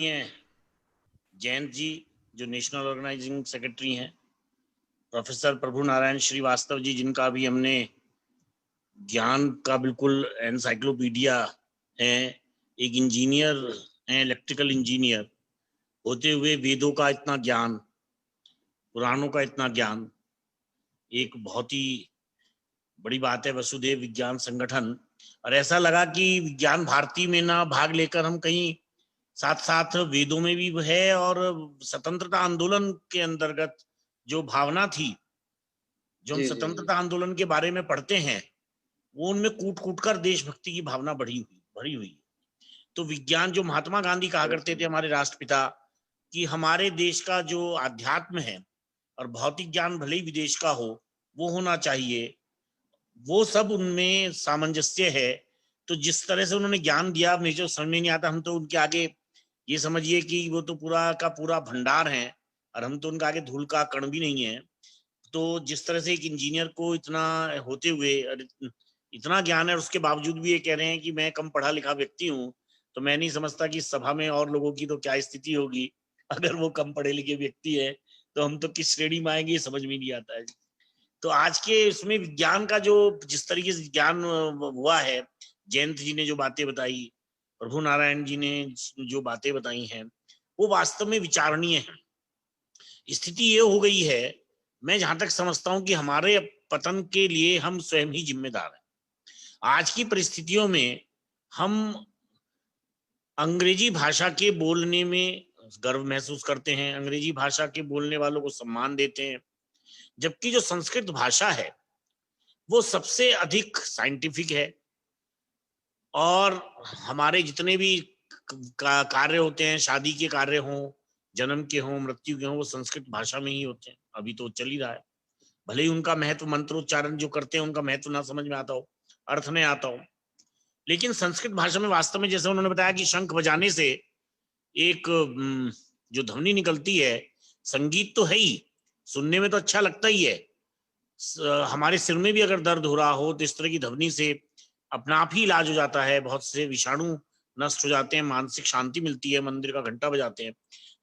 हैं जयंत जी, जो national organising secretary हैं, प्रोफेसर प्रभु नारायण श्रीवास्तव जी, जिनका भी हमने ज्ञान का बिल्कुल एनसाइक्लोपीडिया है, एक इंजीनियर हैं, इलेक्ट्रिकल इंजीनियर होते हुए वेदों का इतना ज्ञान, पुराणों का इतना ज्ञान, एक बहुत ही बड़ी बात है। वसुदेव विज्ञान संगठन, और ऐसा लगा कि विज्ञान भारती में ना भाग लेकर हम कहीं साथ साथ वेदों में भी है, और स्वतंत्रता आंदोलन के अंतर्गत जो भावना थी, जो हम जी, जी, जी। स्वतंत्रता आंदोलन के बारे में पढ़ते हैं, वो उनमें कूट कूट कर देशभक्ति की भावना भरी हुई। तो विज्ञान, जो महात्मा गांधी कहा बहुत करते थे, सुंदर। हमारे राष्ट्रपिता, कि हमारे देश का जो अध्यात्म है और भौतिक ज्ञान भले ही विदेश का हो, वो होना चाहिए, वो सब उनमें सामंजस्य है। तो जिस तरह से उन्होंने ज्ञान दिया, मुझे जो समझ में नहीं आता, हम तो उनके आगे ये समझिए कि वो तो पूरा का पूरा भंडार है, और हम तो उनका आगे धूल का कण भी नहीं है। तो जिस तरह से एक इंजीनियर को इतना होते हुए इतना ज्ञान है, और उसके बावजूद भी ये कह रहे हैं कि मैं कम पढ़ा लिखा व्यक्ति हूँ, तो मैं नहीं समझता कि सभा में और लोगों की तो क्या स्थिति होगी अगर वो कम पढ़े लिखे व्यक्ति है, तो हम तो किस श्रेणी में आएंगे, ये समझ में नहीं आता है। तो आज के इसमें विज्ञान का जो जिस तरीके से ज्ञान हुआ है, जयंत जी ने जो बातें बताई, प्रभु नारायण जी ने जो बातें बताई हैं, वो वास्तव में विचारणीय है। स्थिति ये हो गई है, मैं जहां तक समझता हूं कि हमारे पतन के लिए हम स्वयं ही जिम्मेदार हैं। आज की परिस्थितियों में हम अंग्रेजी भाषा के बोलने में गर्व महसूस करते हैं, अंग्रेजी भाषा के बोलने वालों को सम्मान देते हैं, जबकि जो संस्कृत भाषा है वो सबसे अधिक साइंटिफिक है। और हमारे जितने भी कार्य होते हैं, शादी के कार्य हों, जन्म के हों, मृत्यु के हों, वो संस्कृत भाषा में ही होते हैं। अभी तो चल ही रहा है, भले ही उनका महत्व, मंत्रोच्चारण जो करते हैं उनका महत्व ना समझ में आता हो, अर्थ नहीं आता हो, लेकिन संस्कृत भाषा में वास्तव में, जैसे उन्होंने बताया कि शंख बजाने से एक जो ध्वनि निकलती है, संगीत तो है ही, सुनने में तो अच्छा लगता ही है। हमारे सिर में भी अगर दर्द हो रहा हो, तो इस तरह की ध्वनि से अपना आप ही इलाज हो जाता है, बहुत से विषाणु नष्ट हो जाते हैं, मानसिक शांति मिलती है, मंदिर का घंटा बजाते हैं।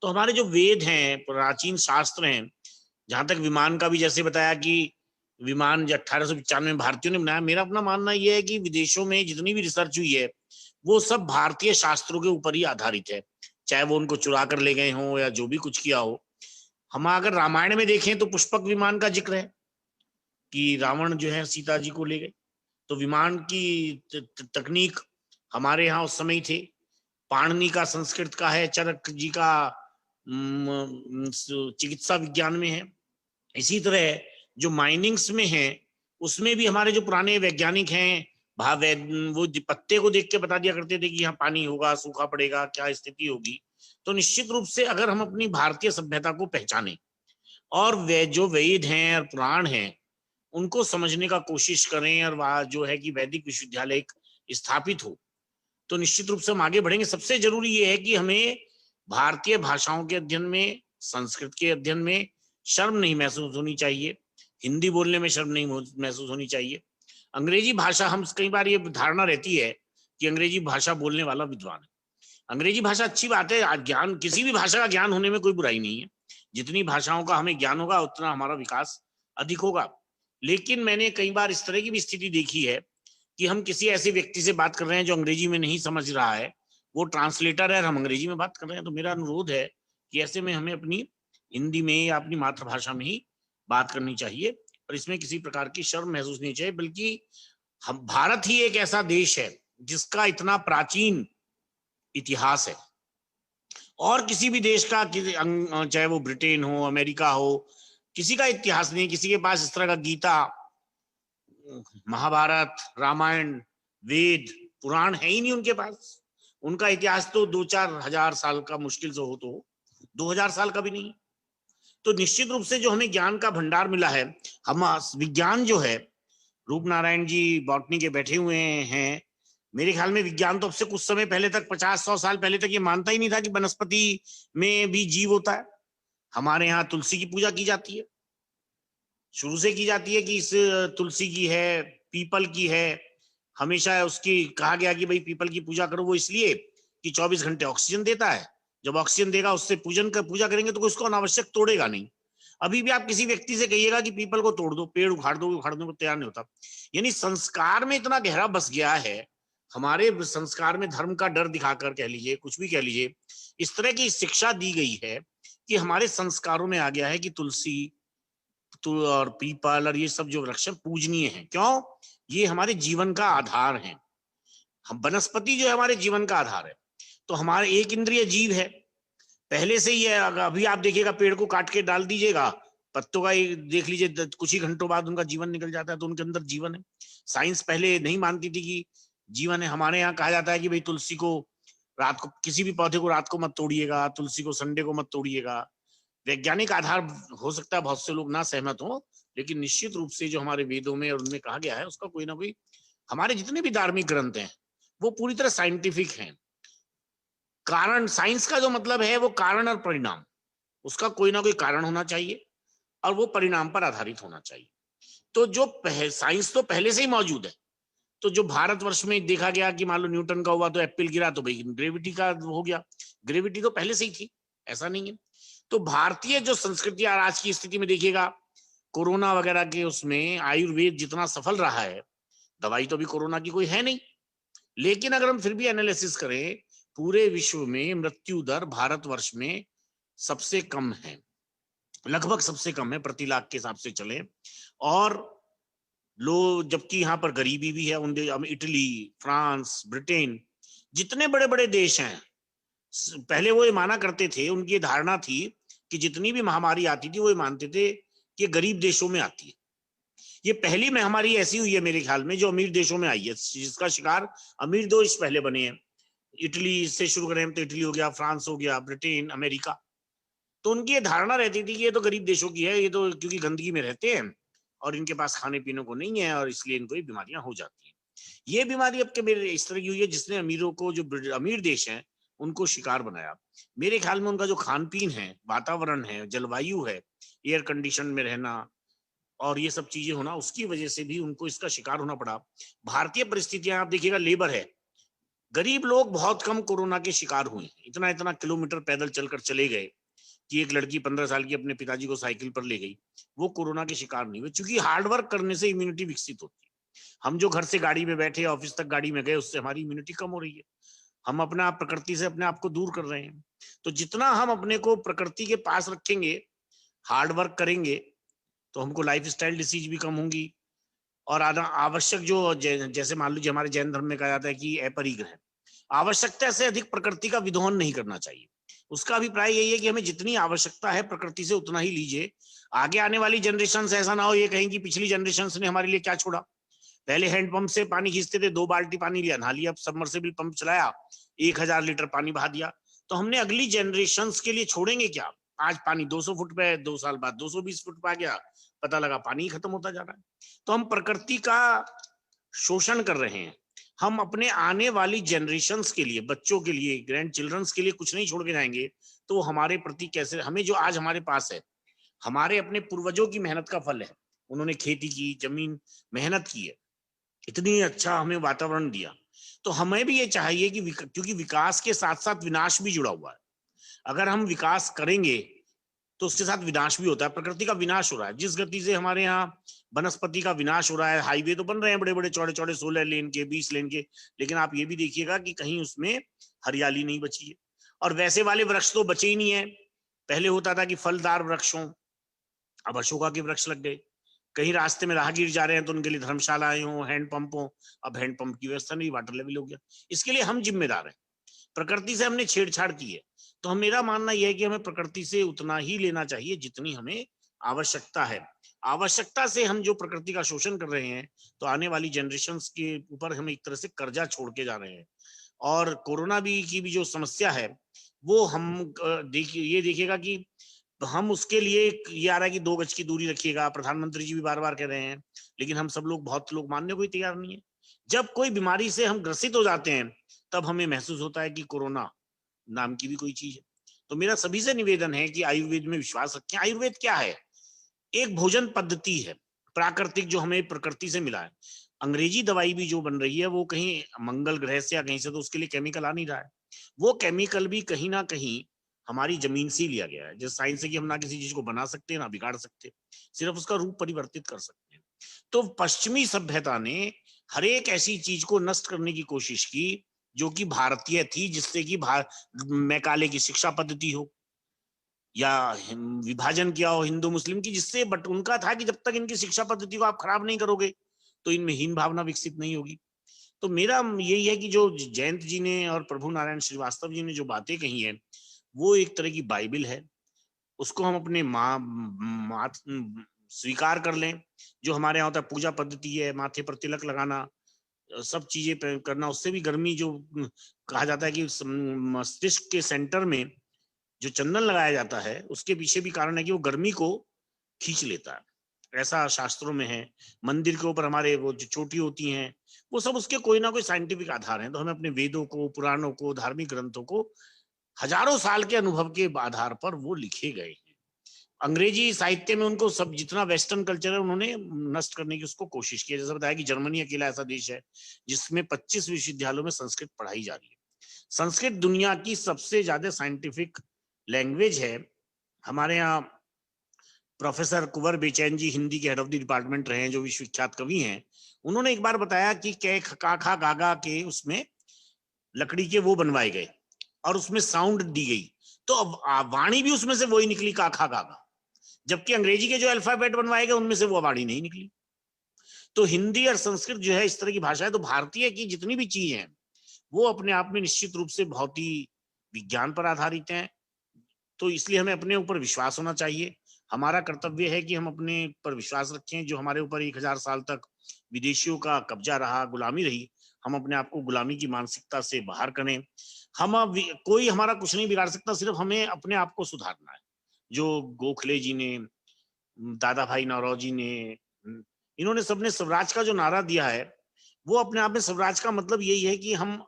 तो हमारे जो वेद हैं, प्राचीन शास्त्र हैं, जहां तक विमान का भी जैसे बताया कि विमान जो 1895 में भारतीयों ने बनाया, मेरा अपना मानना यह है कि विदेशों में जितनी भी रिसर्च हुई है, वो सब भारतीय शास्त्रों के ऊपर ही आधारित है, चाहे वो उनको चुरा कर ले गए हों या जो भी कुछ किया हो। हम अगर रामायण में देखें तो पुष्पक विमान का जिक्र है कि रावण जो है सीता जी को ले गए। तो विमान की तकनीक हमारे यहाँ उस समय थे। पाणिनि का संस्कृत का है, चरक जी का चिकित्सा विज्ञान में है। इसी तरह जो माइनिंग्स में है, उसमें भी हमारे जो पुराने वैज्ञानिक हैं, वो पत्ते को देख के बता दिया करते थे कि यहाँ पानी होगा, सूखा पड़ेगा, क्या स्थिति होगी। तो निश्चित रूप से अगर हम अपनी भारतीय सभ्यता को पहचाने, और वे जो वेद हैं और पुराण हैं उनको समझने का कोशिश करें, और वह जो है कि वैदिक विश्वविद्यालय स्थापित हो, तो निश्चित रूप से हम आगे बढ़ेंगे। सबसे जरूरी ये है कि हमें भारतीय भाषाओं के अध्ययन में, संस्कृत के अध्ययन में शर्म नहीं महसूस होनी चाहिए, हिंदी बोलने में शर्म नहीं महसूस होनी चाहिए। अंग्रेजी भाषा, हम कई बार ये धारणा रहती है कि अंग्रेजी भाषा बोलने वाला विद्वान है। अंग्रेजी भाषा अच्छी बात है, ज्ञान, किसी भी भाषा का ज्ञान होने में कोई बुराई नहीं है। जितनी भाषाओं का हमें ज्ञान होगा, उतना हमारा विकास अधिक होगा। लेकिन मैंने कई बार इस तरह की भी स्थिति देखी है कि हम किसी ऐसे व्यक्ति से बात कर रहे हैं जो अंग्रेजी में नहीं समझ रहा है, वो ट्रांसलेटर है और हम अंग्रेजी में बात कर रहे हैं। तो मेरा अनुरोध है कि ऐसे में हमें अपनी हिंदी में या अपनी मातृभाषा में ही बात करनी चाहिए, और इसमें किसी प्रकार की शर्म महसूस नहीं चाहिए। बल्कि हम, भारत ही एक ऐसा देश है जिसका इतना प्राचीन इतिहास है, और किसी भी देश का, चाहे वो ब्रिटेन हो, अमेरिका हो, किसी का इतिहास नहीं, किसी के पास इस तरह का गीता, महाभारत, रामायण, वेद, पुराण है ही नहीं उनके पास। उनका इतिहास तो 2-4 हजार साल का मुश्किल से हो, तो 2000 साल का भी नहीं। तो निश्चित रूप से जो हमें ज्ञान का भंडार मिला है, हम विज्ञान जो है, रूप नारायण जी बॉटनी के बैठे हुए हैं, मेरे ख्याल में विज्ञान तो अब से कुछ समय पहले तक, 50-100 साल पहले तक ये मानता ही नहीं था कि वनस्पति में भी जीव होता है। हमारे यहाँ तुलसी की पूजा की जाती है, शुरू से की जाती है कि इस तुलसी की है, पीपल की है, हमेशा उसकी कहा गया कि भाई पीपल की पूजा करो, वो इसलिए कि 24 घंटे ऑक्सीजन देता है, जब ऑक्सीजन देगा उससे पूजा करेंगे तो उसको अनावश्यक तोड़ेगा नहीं। अभी भी आप किसी व्यक्ति से कहिएगा कि पीपल को तोड़ दो, पेड़ उखाड़ने को तैयार नहीं होता। यानी संस्कार में इतना गहरा बस गया है, हमारे संस्कार में धर्म का डर दिखाकर कह लीजिए, कुछ भी कह लीजिए, इस तरह की शिक्षा दी गई है कि हमारे संस्कारों में आ गया है कि तुलसी और पीपल और ये सब जो वृक्ष पूजनीय है। क्यों? ये हमारे जीवन का आधार है। हम वनस्पति जो है हमारे जीवन का आधार है। तो हमारे एक इंद्रिय जीव है, पहले से ही है। अभी आप देखिएगा पेड़ को काट के डाल दीजिएगा, पत्तों का देख लीजिए, कुछ ही घंटों बाद उनका जीवन निकल जाता है, तो उनके अंदर जीवन है। साइंस पहले नहीं मानती थी कि जीवन है। हमारे यहाँ कहा जाता है कि भाई तुलसी को रात को, किसी भी पौधे को रात को मत तोड़िएगा, तुलसी को संडे को मत तोड़िएगा। वैज्ञानिक आधार हो सकता है बहुत से लोग ना सहमत हो, लेकिन निश्चित रूप से जो हमारे वेदों में और उनमें कहा गया है उसका कोई ना कोई, हमारे जितने भी धार्मिक ग्रंथ हैं वो पूरी तरह साइंटिफिक हैं। कारण, साइंस का जो मतलब है वो कारण और परिणाम, उसका कोई ना कोई कारण होना चाहिए और वो परिणाम पर आधारित होना चाहिए। तो जो साइंस तो पहले से ही मौजूद है। तो जो भारतवर्ष में देखा गया कि मान लो न्यूटन का हुआ तो एप्पल गिरा, तो भाई ग्रेविटी का हो गया। ग्रेविटी तो पहले से ही थी, ऐसा नहीं है। तो भारतीय जो संस्कृति आज की स्थिति में देखिएगा, कोरोना वगैरह के उसमें आयुर्वेद जितना सफल रहा है, दवाई तो अभी कोरोना की कोई है नहीं, लेकिन अगर हम फिर भी एनालिसिस करें, पूरे विश्व में मृत्यु दर भारतवर्ष में सबसे कम है, लगभग सबसे कम है प्रति लाख के हिसाब से चले। और लोग, जबकि यहाँ पर गरीबी भी है। इटली, फ्रांस, ब्रिटेन, जितने बड़े बड़े देश हैं, पहले वो ये माना करते थे, उनकी धारणा थी कि जितनी भी महामारी आती थी वो ये मानते थे कि गरीब देशों में आती है। ये पहली महामारी ऐसी हुई है मेरे ख्याल में जो अमीर देशों में आई है, जिसका शिकार अमीर देश पहले बने हैं। इटली से शुरू करें तो इटली हो गया, फ्रांस हो गया, ब्रिटेन, अमेरिका। तो उनकी ये धारणा रहती थी कि ये तो गरीब देशों की है, ये तो क्योंकि गंदगी में रहते हैं और इनके पास खाने पीने को नहीं है और इसलिए इनको ये बीमारियां हो जाती हैं। ये बीमारी अब के मेरे इस तरह की हुई है जिसने अमीरों को, जो अमीर देश हैं, उनको शिकार बनाया। मेरे ख्याल में उनका जो खान पीन है, वातावरण है, जलवायु है, एयर कंडीशन में रहना और ये सब चीजें होना, उसकी वजह से भी उनको इसका शिकार होना पड़ा। भारतीय परिस्थितियां आप देखिएगा, लेबर है, गरीब लोग बहुत कम कोरोना के शिकार हुए। इतना इतना किलोमीटर पैदल चलकर चले गए कि एक लड़की 15 साल की अपने पिताजी को साइकिल पर ले गई, वो कोरोना के शिकार नहीं हुए, क्योंकि हार्डवर्क करने से इम्यूनिटी विकसित होती है। हम जो घर से गाड़ी में बैठे ऑफिस तक गाड़ी में गए, उससे हमारी इम्यूनिटी कम हो रही है। हम अपना प्रकृति से अपने आप को दूर कर रहे हैं। तो जितना हम अपने को प्रकृति के पास रखेंगे, हार्ड वर्क करेंगे, तो हमको लाइफ स्टाइल डिसीज भी कम होंगी। और आवश्यक जो, जैसे मान लीजिए हमारे जैन धर्म में कहा जाता है कि अपरिग्रह, आवश्यकता से अधिक प्रकृति का विध्वंस नहीं करना चाहिए। उसका अभिप्राय यही है कि हमें जितनी आवश्यकता है प्रकृति से उतना ही लीजिए। आगे आने वाली जनरेशन ऐसा ना हो ये कहें कि पिछली जनरेशन ने हमारे लिए क्या छोड़ा। पहले हैंडपंप से पानी खींचते थे, 2 बाल्टी पानी लिया नहा लिया, सबमर्सिबल पंप चलाया, 1000 लीटर पानी बहा दिया। तो हमने अगली जनरेशन के लिए छोड़ेंगे क्या? आज पानी 200 फुट पे है, 2 साल बाद 220 फुट पे आ गया, पता लगा पानी खत्म होता जा रहा है। तो हम प्रकृति का शोषण कर रहे हैं। हम अपने आने वाली जनरेशन्स के लिए, बच्चों के लिए, ग्रैंड चिल्ड्रंस के लिए कुछ नहीं छोड़ के जाएंगे, तो हमारे प्रति कैसे, हमें जो आज हमारे पास है, हमारे अपने पूर्वजों की मेहनत का फल है। उन्होंने खेती की, जमीन मेहनत की है, इतनी अच्छा हमें वातावरण दिया। तो हमें भी ये चाहिए कि क्योंकि विकास के साथ साथ विनाश भी जुड़ा हुआ है। अगर हम विकास करेंगे तो उसके साथ विनाश भी होता है। प्रकृति का विनाश हो रहा है जिस गति से, हमारे यहाँ वनस्पति का विनाश हो रहा है। हाईवे तो बन रहे हैं बड़े बड़े चौड़े चौड़े, 16 लेन के, 20 लेन के, लेकिन आप ये भी देखिएगा कि कहीं उसमें हरियाली नहीं बची है। और वैसे वाले वृक्ष तो बचे ही नहीं है। पहले होता था कि फलदार वृक्ष हो, अब अशोका के वृक्ष लग गए। कहीं रास्ते में राहगीर जा रहे हैं तो उनके लिए धर्मशालाएं हो, हैंडपंप हो, अब हैंडपंप की व्यवस्था नहीं, वाटर लेवल हो गया। इसके लिए हम जिम्मेदार हैं। प्रकृति से हमने छेड़छाड़ की है। तो मेरा मानना यह है कि हमें प्रकृति से उतना ही लेना चाहिए जितनी हमें आवश्यकता है। आवश्यकता से हम जो प्रकृति का शोषण कर रहे हैं, तो आने वाली जनरेशन्स के ऊपर हम एक तरह से कर्जा छोड़ के जा रहे हैं। और कोरोना भी की भी जो समस्या है, वो हम ये देखिएगा कि हम उसके लिए ये आ रहा है कि 2 गज की दूरी रखिएगा, प्रधानमंत्री जी भी बार बार कह रहे हैं, लेकिन हम सब लोग, बहुत लोग मानने को ही तैयार नहीं है। जब कोई बीमारी से हम ग्रसित हो जाते हैं, तब हमें महसूस होता है कि कोरोना नाम की भी कोई चीज है। तो मेरा सभी से निवेदन है कि आयुर्वेद में विश्वास रखें। आयुर्वेद क्या है? एक भोजन पद्धति है, प्राकृतिक, जो हमें प्रकृति से मिला है। अंग्रेजी दवाई भी जो बन रही है वो कहीं मंगल ग्रह से या कहीं से, तो उसके लिए केमिकल आ नहीं रहा है। वो केमिकल भी कहीं ना कहीं हमारी जमीन से ही लिया गया है। जैसे साइंस है कि हम ना किसी चीज को बना सकते हैं ना बिगाड़ सकते, सिर्फ उसका रूप परिवर्तित कर सकते हैं। तो पश्चिमी सभ्यता ने हर एक ऐसी चीज को नष्ट करने की कोशिश की जो कि भारतीय थी, जिससे कि मैकाले की शिक्षा पद्धति हो या विभाजन किया हो हिंदू मुस्लिम की, जिससे बट उनका था कि जब तक इनकी शिक्षा पद्धति को आप खराब नहीं करोगे तो इनमें हीन भावना विकसित नहीं होगी। तो मेरा यही है कि जो जयंत जी ने और प्रभु नारायण श्रीवास्तव जी ने जो बातें कही है वो एक तरह की बाइबल है, उसको हम अपने माँ स्वीकार कर लें। जो हमारे यहाँ होता है पूजा पद्धति है, माथे पर तिलक लगाना, सब चीजें करना, उससे भी गर्मी जो कहा जाता है कि मस्तिष्क के सेंटर में जो चंदन लगाया जाता है उसके पीछे भी कारण है कि वो गर्मी को खींच लेता है, ऐसा शास्त्रों में है। मंदिर के ऊपर हमारे वो जो चोटी होती हैं वो सब उसके कोई ना कोई साइंटिफिक आधार है। तो हमें अपने वेदों को, पुराणों को, धार्मिक ग्रंथों को हजारों साल के अनुभव के आधार पर वो लिखे गए हैं। अंग्रेजी साहित्य में उनको सब जितना वेस्टर्न कल्चर है उन्होंने नष्ट करने की उसको कोशिश की। जैसे बताया कि जर्मनी अकेला ऐसा देश है जिसमें 25 विश्वविद्यालयों में संस्कृत पढ़ाई जा रही है। संस्कृत दुनिया की सबसे ज्यादा साइंटिफिक लैंग्वेज है। हमारे यहाँ प्रोफेसर कुंवर बेचैन जी हिंदी के हेड ऑफ द डिपार्टमेंट रहे हैं, जो विश्वविख्यात कवि हैं। उन्होंने एक बार बताया कि कै काखा गागा के उसमें लकड़ी के वो बनवाए गए और उसमें साउंड दी गई, तो अब वाणी भी उसमें से वही निकली, काखा गागा। जबकि अंग्रेजी के जो अल्फाबेट बनवाए गए उनमें से वो वाणी नहीं निकली। तो हिंदी और संस्कृत जो है इस तरह की भाषा है। तो भारतीय की जितनी भी चीज है वो अपने आप में निश्चित रूप से बहुत ही विज्ञान पर आधारित है। तो इसलिए हमें अपने ऊपर विश्वास होना चाहिए। हमारा कर्तव्य है कि हम अपने पर विश्वास रखें। जो हमारे ऊपर 1000 साल तक विदेशियों का कब्जा रहा, गुलामी रही, हम अपने आप को गुलामी की मानसिकता से बाहर करें। कोई हमारा कुछ नहीं बिगाड़ सकता, सिर्फ हमें अपने आप को सुधारना है। जो गोखले जी ने, दादा भाई नौरोजी ने, इन्होंने सबने स्वराज का जो नारा दिया है वो अपने आप में स्वराज का मतलब यही है कि हम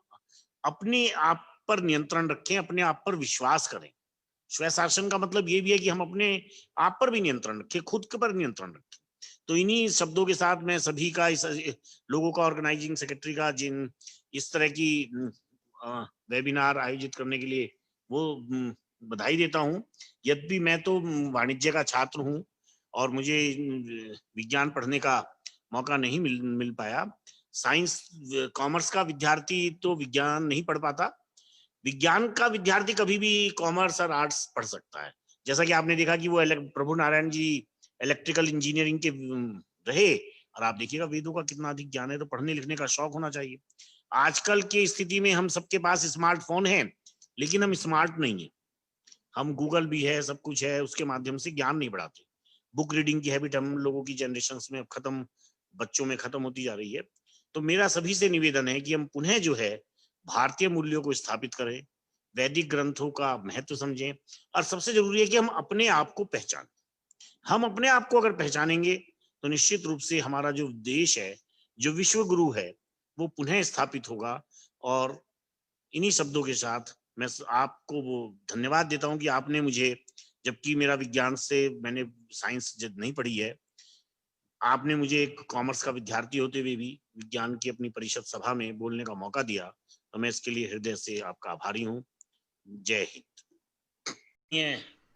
अपने आप पर नियंत्रण रखें, अपने आप पर विश्वास करें। स्वशासन का मतलब ये भी है कि हम अपने आप पर भी नियंत्रण रखें, खुद के पर नियंत्रण रखें। तो इन्हीं शब्दों के साथ मैं सभी का, इस लोगों का, ऑर्गेनाइजिंग सेक्रेटरी का, जिन इस तरह की वेबिनार आयोजित करने के लिए वो बधाई देता हूं। यद्यपि मैं तो वाणिज्य का छात्र हूं और मुझे विज्ञान पढ़ने का मौका नहीं मिल पाया। साइंस कॉमर्स का विद्यार्थी तो विज्ञान नहीं पढ़ पाता, विज्ञान का विद्यार्थी कभी भी कॉमर्स और आर्ट्स पढ़ सकता है। जैसा कि आपने देखा कि वो प्रभु नारायण जी इलेक्ट्रिकल इंजीनियरिंग के रहे, और आप देखिएगा वेदों का कितना अधिक ज्ञान है। तो पढ़ने लिखने का शौक होना चाहिए। आजकल की स्थिति में हम सबके पास स्मार्टफोन है लेकिन हम स्मार्ट नहीं है। हम गूगल भी है, सब कुछ है, उसके माध्यम से ज्ञान नहीं बढ़ाते। बुक रीडिंग की हैबिट हम लोगों की जनरेशन में खत्म, बच्चों में खत्म होती जा रही है। तो मेरा सभी से निवेदन है कि हम पुनः जो है भारतीय मूल्यों को स्थापित करें, वैदिक ग्रंथों का महत्व समझें, और सबसे जरूरी है कि हम अपने आप को पहचानें। हम अपने आप को अगर पहचानेंगे तो निश्चित रूप से हमारा जो देश है, जो विश्व गुरु है, वो पुनः स्थापित होगा। और इन्हीं शब्दों के साथ मैं आपको वो धन्यवाद देता हूं कि आपने मुझे, जबकि मेरा विज्ञान से, मैंने साइंस नहीं पढ़ी है, आपने मुझे एक कॉमर्स का विद्यार्थी होते हुए भी विज्ञान की अपनी परिषद सभा में बोलने का मौका दिया। तो मैं इसके लिए हृदय से आपका आभारी हूँ। जय हिंद।